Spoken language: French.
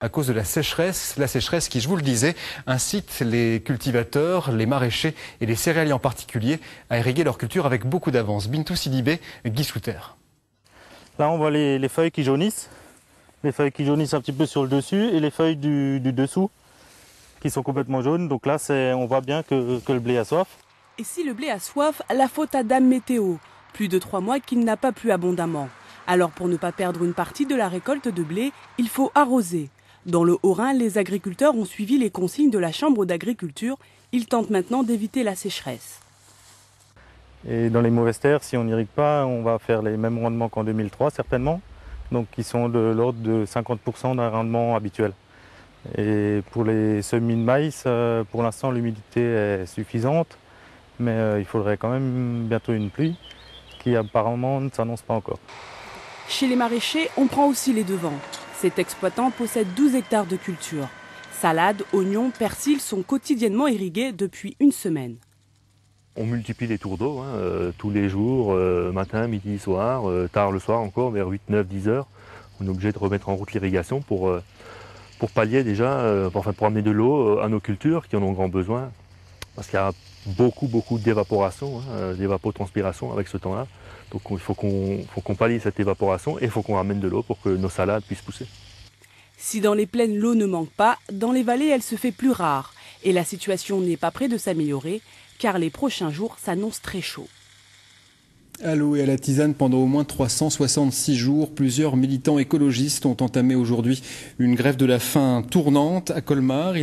À cause de la sécheresse qui, je vous le disais, incite les cultivateurs, les maraîchers et les céréaliers en particulier à irriguer leur culture avec beaucoup d'avance. Bintou Sidibé, Guy Souter. Là, on voit les feuilles qui jaunissent. Les feuilles qui jaunissent un petit peu sur le dessus et les feuilles du dessous qui sont complètement jaunes. Donc là, on voit bien que le blé a soif. Et si le blé a soif, la faute à Dame Météo. Plus de 3 mois qu'il n'a pas plu abondamment. Alors pour ne pas perdre une partie de la récolte de blé, il faut arroser. Dans le Haut-Rhin, les agriculteurs ont suivi les consignes de la Chambre d'agriculture. Ils tentent maintenant d'éviter la sécheresse. Et dans les mauvaises terres, si on n'irrigue pas, on va faire les mêmes rendements qu'en 2003 certainement. Donc qui sont de l'ordre de 50% d'un rendement habituel. Et pour les semis de maïs, pour l'instant l'humidité est suffisante. Mais il faudrait quand même bientôt une pluie qui apparemment ne s'annonce pas encore. Chez les maraîchers, on prend aussi les devants. Cet exploitant possède 12 hectares de culture. Salades, oignons, persil sont quotidiennement irrigués depuis une semaine. On multiplie les tours d'eau tous les jours, matin, midi, soir, tard le soir encore, vers 8, 9, 10 heures. On est obligé de remettre en route l'irrigation pour pallier déjà, pour amener de l'eau à nos cultures qui en ont grand besoin. Parce qu'il y a beaucoup d'évaporation, d'évapotranspiration avec ce temps-là. Donc il faut qu'on pallie cette évaporation et il faut qu'on ramène de l'eau pour que nos salades puissent pousser. Si dans les plaines l'eau ne manque pas, dans les vallées elle se fait plus rare. Et la situation n'est pas près de s'améliorer car les prochains jours s'annoncent très chauds. À l'eau et à la tisane pendant au moins 366 jours, plusieurs militants écologistes ont entamé aujourd'hui une grève de la faim tournante à Colmar.